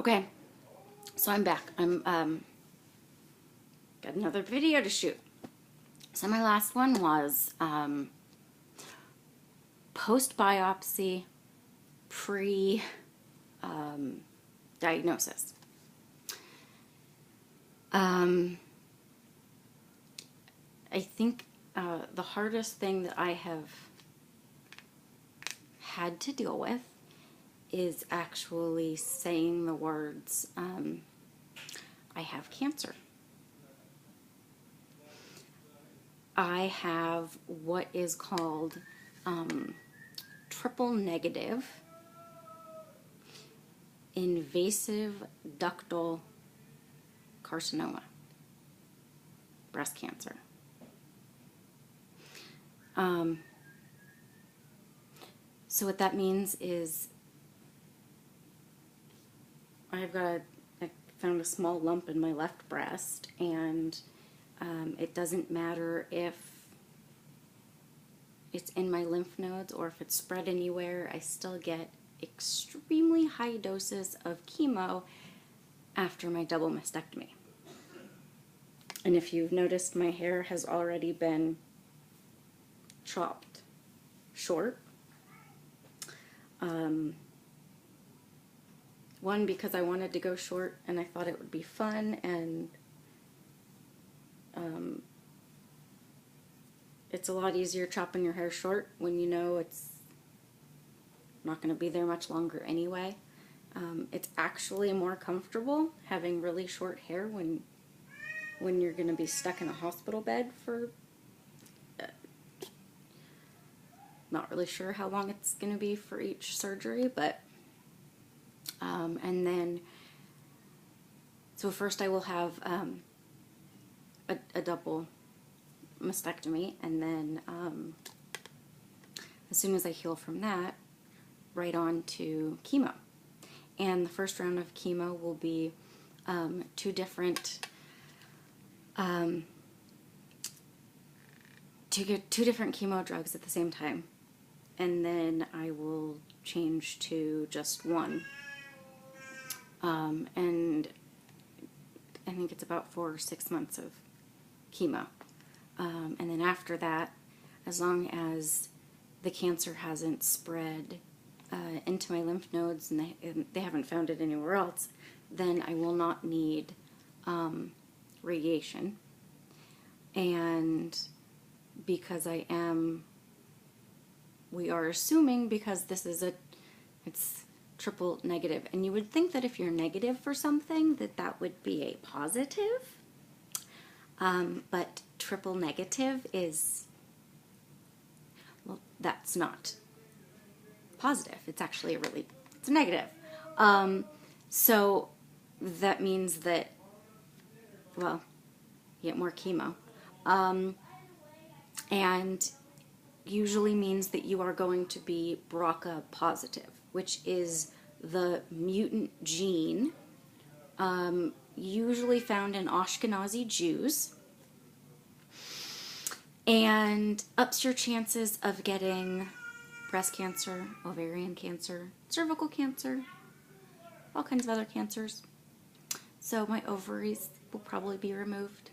Okay, so I'm back. I'm got another video to shoot. So my last one was post-biopsy, pre-diagnosis. I think the hardest thing that I have had to deal with is actually saying the words, I have cancer. I have what is called triple negative invasive ductal carcinoma, breast cancer. So what that means is I found a small lump in my left breast, and it doesn't matter if it's in my lymph nodes or if it's spread anywhere. I still get extremely high doses of chemo after my double mastectomy. And if you've noticed, my hair has already been chopped short. One, because I wanted to go short and I thought it would be fun, and it's a lot easier chopping your hair short when you know it's not going to be there much longer anyway. It's actually more comfortable having really short hair when you're going to be stuck in a hospital bed for not really sure how long it's going to be for each surgery, but and then so first I will have a double mastectomy, and then as soon as I heal from that, right on to chemo. And the first round of chemo will be two different chemo drugs at the same time, and then I will change to just one. And I think it's about 4 or 6 months of chemo. And then after that, as long as the cancer hasn't spread into my lymph nodes and they haven't found it anywhere else, then I will not need radiation. And because we are assuming, because this is it's triple negative, and you would think that if you're negative for something that would be a positive, but triple negative is, well, that's not positive. It's actually it's a negative. So that means that, well, you get more chemo, and usually means that you are going to be BRCA positive, which is the mutant gene usually found in Ashkenazi Jews, and ups your chances of getting breast cancer, ovarian cancer, cervical cancer, all kinds of other cancers. So my ovaries will probably be removed.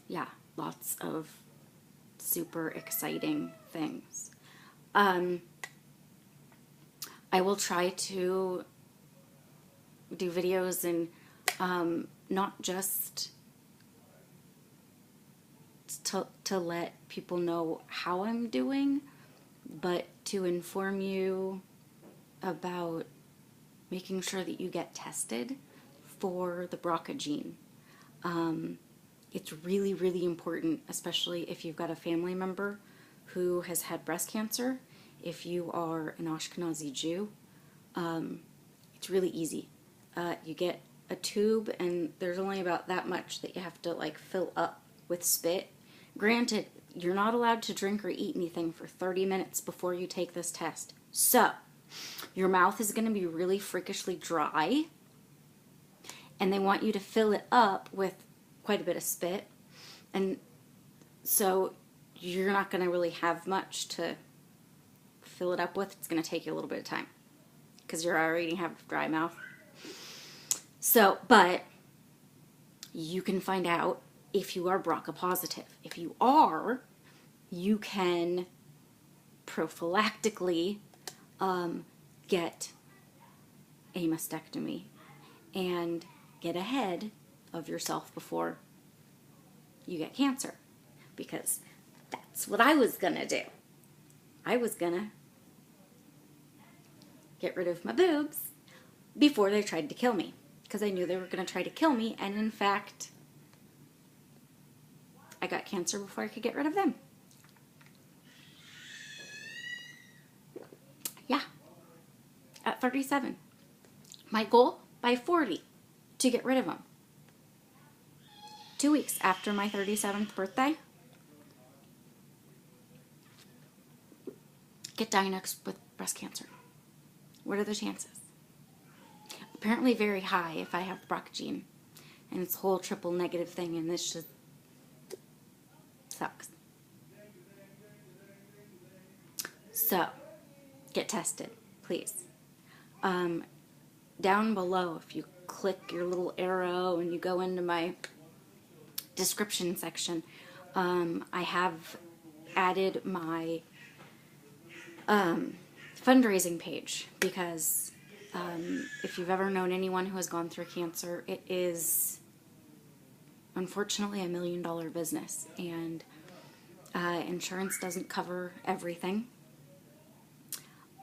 Yeah, lots of super exciting things. I will try to do videos and not just to let people know how I'm doing, but to inform you about making sure that you get tested for the BRCA gene. It's really, really important, especially if you've got a family member who has had breast cancer. If you are an Ashkenazi Jew, it's really easy. You get a tube, and there's only about that much that you have to fill up with spit. Granted, you're not allowed to drink or eat anything for 30 minutes before you take this test. So, your mouth is going to be really freakishly dry, and they want you to fill it up with quite a bit of spit. And so you're not going to really have much to fill it up with. It's going to take you a little bit of time because you already have dry mouth. So, but you can find out if you are BRCA positive. If you are, you can prophylactically get a mastectomy and get ahead of yourself before you get cancer. Because that's what I was going to do. I was going to get rid of my boobs before they tried to kill me. Because I knew they were going to try to kill me. And in fact, I got cancer before I could get rid of them. Yeah. At 37. My goal, by 40, to get rid of them. 2 weeks after my 37th birthday, get diagnosed with breast cancer. What are the chances? Apparently very high if I have the BRCA gene. And it's a whole triple negative thing, and this just sucks. So, get tested, please. Down below, if you click your little arrow and you go into my description section, I have added my fundraising page, because if you've ever known anyone who has gone through cancer, it is unfortunately $1 million business, and insurance doesn't cover everything.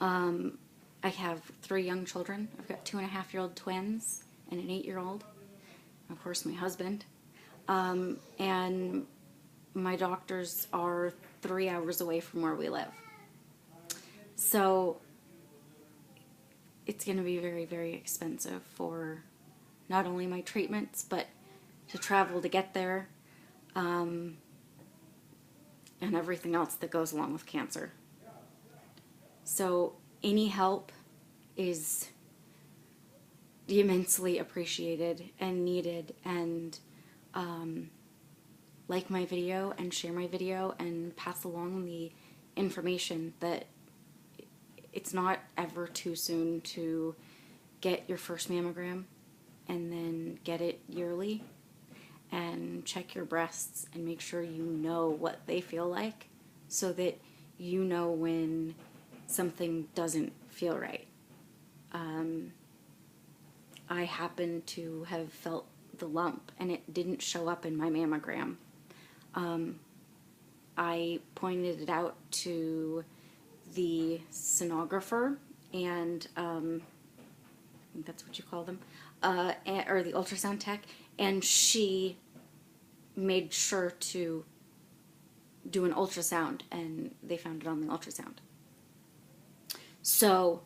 I have 3 young children. I've got 2.5-year-old twins and an 8-year-old. Of course, my husband. And my doctors are 3 hours away from where we live. So it's going to be very, very expensive for not only my treatments, but to travel to get there, and everything else that goes along with cancer. So any help is immensely appreciated and needed, and like my video and share my video and pass along the information that it's not ever too soon to get your first mammogram, and then get it yearly, and check your breasts and make sure you know what they feel like, so that you know when something doesn't feel right. I happen to have felt the lump, and it didn't show up in my mammogram. I pointed it out to the sonographer, and I think that's what you call them, or the ultrasound tech, and she made sure to do an ultrasound, and they found it on the ultrasound. So,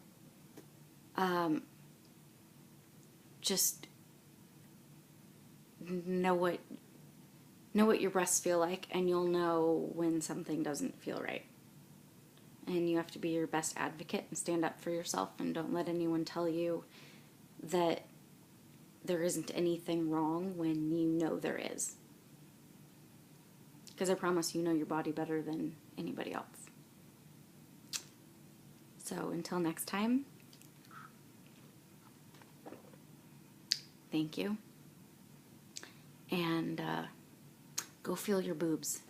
just know what your breasts feel like, and you'll know when something doesn't feel right. And you have to be your best advocate and stand up for yourself, and don't let anyone tell you that there isn't anything wrong when you know there is. Because I promise you know your body better than anybody else. So until next time, thank you. And go feel your boobs.